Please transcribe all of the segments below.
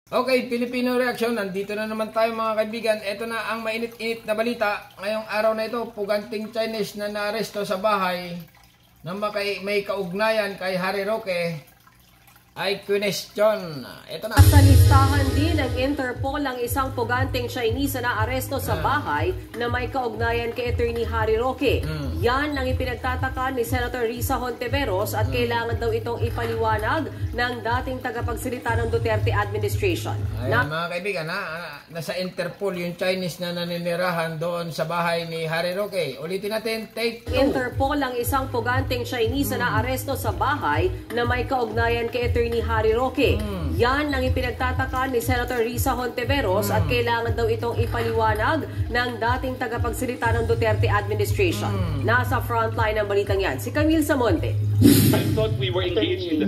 Okay, Filipino Reaction, nandito na naman tayo mga kaibigan. Ito na ang mainit-init na balita. Ngayong araw na ito, puganting Chinese na naaresto sa bahay na may kaugnayan kay Harry Roque ay question. Ito na. Sa listahan din ng Interpol ang isang puganting Chinese na naaresto sa bahay na may kaugnayan kay Attorney Harry Roque. Yan ang ipinagtataka ni Senator Risa Hontiveros at kailangan daw itong ipaliwanag ng dating tagapagsalita ng Duterte administration. Ayan, mga kaibigan, nasa Interpol yung Chinese na naninirahan doon sa bahay ni Harry Roque. Ulitin natin, take 2. Interpol ang isang puganting Chinese na naaresto sa bahay na may kaugnayan kay Attorney Harry Roque. Yan ang ipinagtataka ni Senator Risa Hontiveros at kailangan daw itong ipaliwanag ng dating tagapagsalita ng Duterte administration. Nasa frontline ng balitang yan, si Camille Samonte.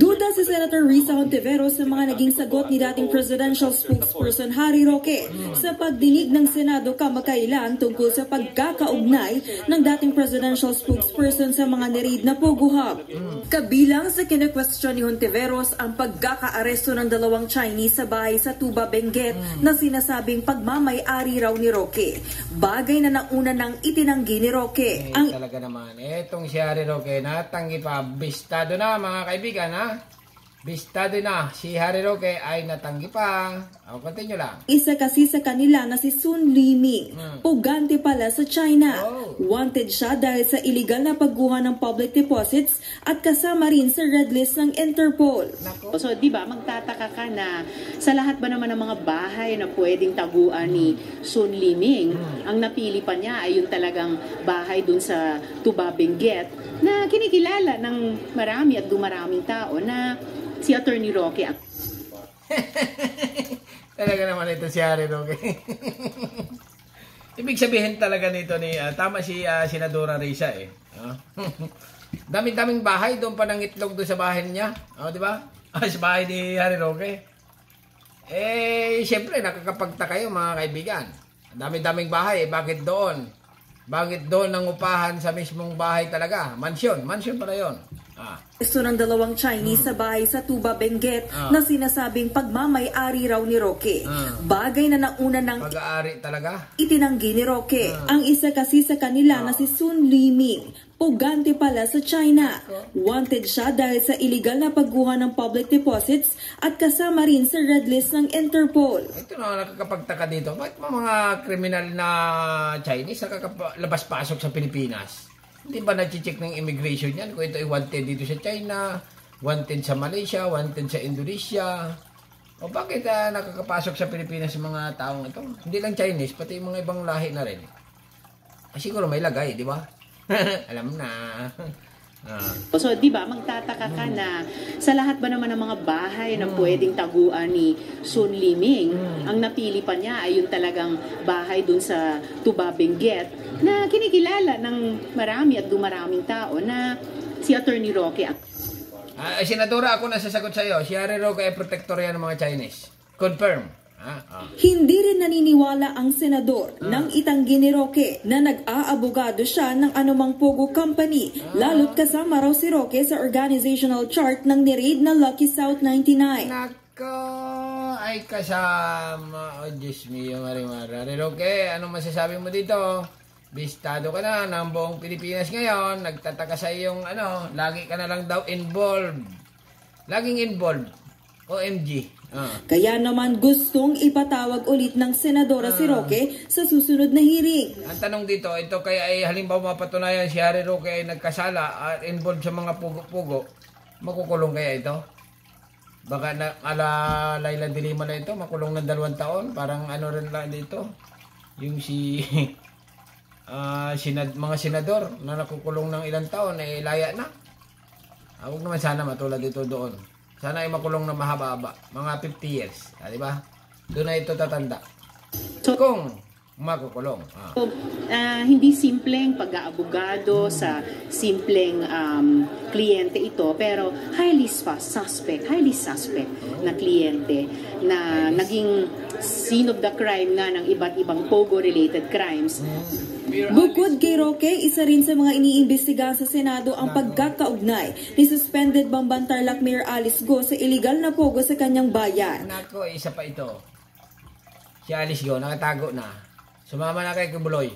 Duda si Senator Risa Hontiveros sa mga naging sagot ni dating presidential spokesperson Harry Roque sa pagdinig ng Senado kamakailan tungkol sa pagkakaugnay ng dating presidential spokesperson sa mga niraid na Pogo Hub. Kabilang sa kine-question ni Hontiveros ang pagkakaaresto ng dalawang Chinese sa bahay sa Tuba, Benguet na sinasabing pagmamay-ari raw ni Roque. Bagay na nauna nang itinanggi ni Roque. Talaga naman, etong si Harry Roque natanggi pa. Bistado na mga kaibigan, ha? Bistado na. Si Harry Roque ay natanggi pa. Continue lang. Isa kasi sa kanila na si Sun Liming. Pugante pala sa China. Wanted siya dahil sa illegal na pagguha ng public deposits at kasama rin sa red list ng Interpol. So, di ba, magtataka ka na sa lahat ba naman ng mga bahay na pwedeng taguan ni Sun Liming, ang napili pa niya ay yung talagang bahay dun sa Tuba, Benguet na kinikilala ng marami at dumaraming tao na si Attorney Roque. Talaga naman ito si Harry Roque. Ibig sabihin talaga nito ni tama si Senadora Risa eh. Dami-daming bahay doon pa ng itlog doon sa bahay niya. Di ba? Sa bahay ni Harry Roque. Siyempre nakakapagtaka kayo mga kaibigan. Dami-daming bahay, bakit doon? Bakit doon ang upahan sa mismong bahay talaga? Mansyon pala yun. Gusto ng dalawang Chinese sa bahay sa Tuba, Benguet na sinasabing pagmamay-ari raw ni Roque. Bagay na nauna ng pag-aari talaga? Itinanggi ni Roque. Ang isa kasi sa kanila na si Sun Liming, pugante pala sa China. Wanted siya dahil sa illegal na pagguha ng public deposits at kasama rin sa red list ng Interpol. Ito na nakakapagtaka dito. Bakit mga kriminal na Chinese nakakapalabas-pasok sa Pilipinas? Hindi ba na-check ng immigration yan? Kung ito ay wanted dito sa China, wanted sa Malaysia, wanted sa Indonesia. O bakit nakakapasok sa Pilipinas yung mga taong ito? Hindi lang Chinese, pati yung mga ibang lahi na rin. Siguro may lagay, di ba? Alam na. So, di ba, magtataka ka na sa lahat ba naman ng mga bahay na pwedeng taguan ni Sun Liming, ang napili pa niya ay yung talagang bahay dun sa Tuba, Benguet na kinikilala ng marami at dumaraming tao na si Attorney Roque. Senadora, ako nasasagot sa iyo. Si Harry Roque ay protector yan ng mga Chinese. Confirm. Hindi rin naniniwala ang senador nang itanggi ni Roque na nag-aabogado siya ng anumang Pogo company, lalo't kasama raw si Roque sa organizational chart ng niraid na Lucky South 99. Nako, ay kasama. Diyos mio, Marimara. Harry Roque, anong masasabi mo dito? Bistado ka na ng buong Pilipinas ngayon. Nagtataka sa iyong lagi ka na lang daw involved. Laging involved. OMG. Kaya naman gustong ipatawag ulit ng senadora si Roque sa susunod na hearing. Ang tanong dito, ito kaya ay halimbawa mapatunayan si Harry Roque ay nagkasala at involved sa mga pugo-pugo, makukulong kaya ito? Baka ala Laila de Lima na ito, makulong ng 2 taon. Parang rin lang dito. Yung si mga senador na nakukulong ng ilang taon ay laya na. Huwag naman sana matulad dito doon. Sana ay makulong na mahaba-haba. Mga 50 years. Di ba? Doon na ito tatanda. So, kung makukulong. Hindi simpleng pag-aabogado sa simpleng kliyente ito, pero highly suspect na kliyente na naging scene of the crime nga ng iba't ibang Pogo-related crimes. Bukod kay Roque, isa rin sa mga iniimbestigahan sa Senado ang pagkakaugnay ni suspended Bamban Tarlac Mayor Alice Go sa illegal na pogo sa kanyang bayan. Nako, isa pa ito. Si Alice Go, nakatago na. Sumama na kay Kubuloy.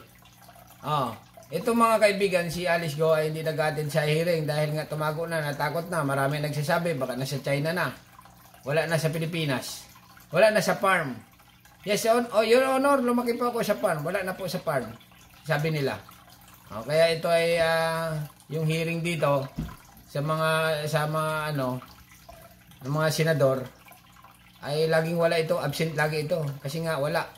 Itong mga kaibigan, si Alice Go ay hindi nag-attend sa hearing dahil nga tumago na, natakot na. Marami nagsasabi, baka nasa China na. Wala na sa Pilipinas. Wala na sa farm. Yes, Your Honor, lumaki po ako sa farm. Wala na po sa farm. Sabi nila. Kaya ito ay yung hearing dito sa mga ng mga senador ay laging wala ito, absent lagi ito kasi nga wala.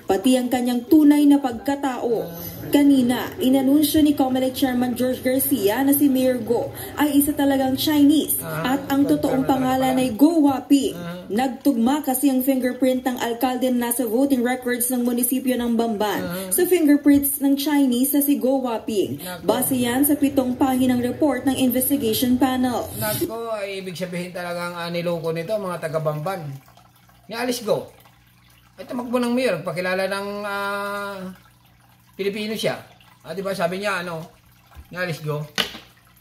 Pati ang kanyang tunay na pagkatao. Kanina, inanunsyo ni COMELEC Chairman George Garcia na si Mayor Go ay isa talagang Chinese at ang totoong pangalan ay Go Waping. Nagtugma kasi ang fingerprint ng alkalde na nasa voting records ng munisipyo ng Bamban sa fingerprints ng Chinese na si Go Waping. Base yan sa 7 pahinang report ng investigation panel. Nako, ay ibig sabihin talagang niloko nito mga taga-Bamban. Ni Alice Go. Ay tumakbo ng mayor, pakilala ng Pilipino siya. Diba sabi niya, ni Alice Go,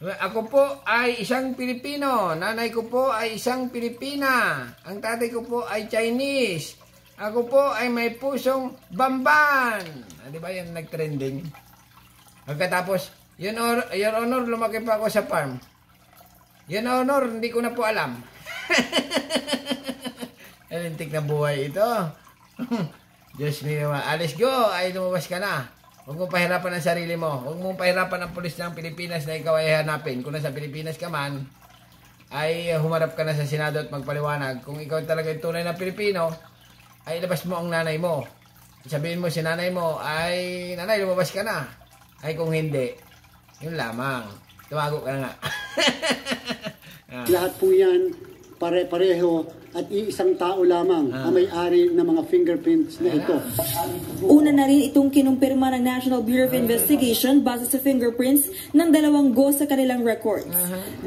ako po ay isang Pilipino, nanay ko po ay isang Pilipina, ang tatay ko po ay Chinese, ako po ay may pusong Bamban. Diba yan nag-trending? Pagkatapos, Your Honor, lumaki pa ako sa farm. Your Honor, hindi ko na po alam. Alintik na buhay ito. Diyos niyo, Alice Go, ay lumabas ka na. Huwag mong pahirapan ang sarili mo. Huwag mong pahirapan ang pulis ng Pilipinas na ikaw ay hanapin. Kung nasa Pilipinas ka man, ay humarap ka na sa Senado at magpaliwanag. Kung ikaw talaga yung tunay na Pilipino, ay ilabas mo ang nanay mo. Sabihin mo si nanay mo, ay nanay, lumabas ka na. Ay kung hindi, yun lamang. Tumago ka na nga. Lahat po yan, pare-pareho at iisang tao lamang ang may-ari ng mga fingerprints na ito. Una na rin itong kinumpirma ng National Bureau of Investigation base sa fingerprints ng 2 Go sa kanilang records.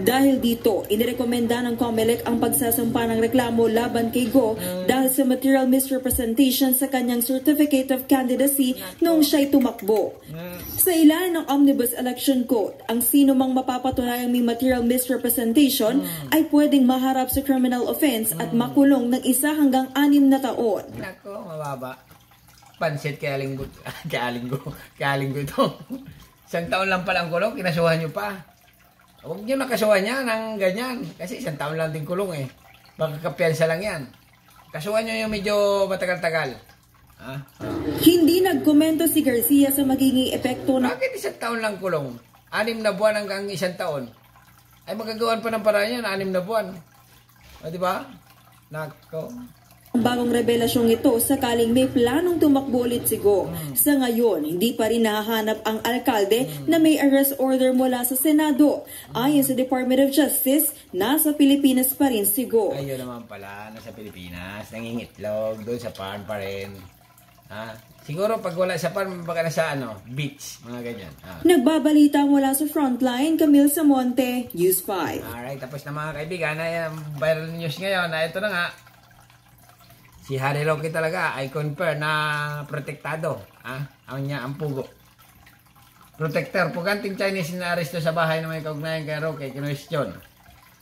Dahil dito, inirekomenda ng COMELEC ang pagsasampa ng reklamo laban kay Go dahil sa material misrepresentation sa kanyang Certificate of Candidacy noong siya'y tumakbo. Sa ilalim ng Omnibus Election Code, ang sino mang mapapatunayang may material misrepresentation ay pwedeng maharap sa criminal offense at makulong ng 1 hanggang 6 na taon. Nako, mababa. Pansit kay Alinggo ito. 1 taon lang pala ang kulong, kinasuhan nyo pa. Huwag nyo nakasuhan niya ng ganyan. Kasi 1 taon lang din kulong eh. Baka kapiyansa lang yan. Kasuhan nyo yung medyo matagal-tagal. Hindi nagkomento si Garcia sa magiging epekto ng... Bakit 1 taon lang kulong? 6 na buwan hanggang 1 taon. Ay magagawan pa ng paraan yan, 6 na buwan. Diba? Nako. Ang bagong revelasyong ito sakaling may planong tumakbo ulit si Go. Sa ngayon, hindi pa rin nahahanap ang alkalde na may arrest order mula sa Senado. Ayon sa Department of Justice, nasa Pilipinas pa rin si Go. Ayun naman pala, nasa Pilipinas, nangingitlog, doon sa farm pa rin. Siguro pag wala sa farm, baka nasa beach, mga ganyan. Nagbabalita mula sa Frontline, Camille Samonte, News 5. Alright, tapos na mga kaibigan, ay viral news ngayon, ito na nga. Si Harry Roque talaga ay confirm na protektado. Ang pugo. Protector, puganting Chinese na aresto sa bahay na may kaugnayan kay Roque, kinwestiyon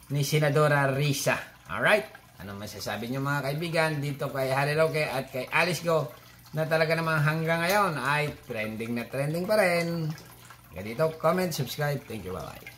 ni Senadora Risa. Alright, ano masasabi niyo mga kaibigan dito kay Harry Roque at kay Alice Go na talaga naman hanggang ngayon ay trending na trending pa rin. Ganito, comment, subscribe. Thank you, bye-bye.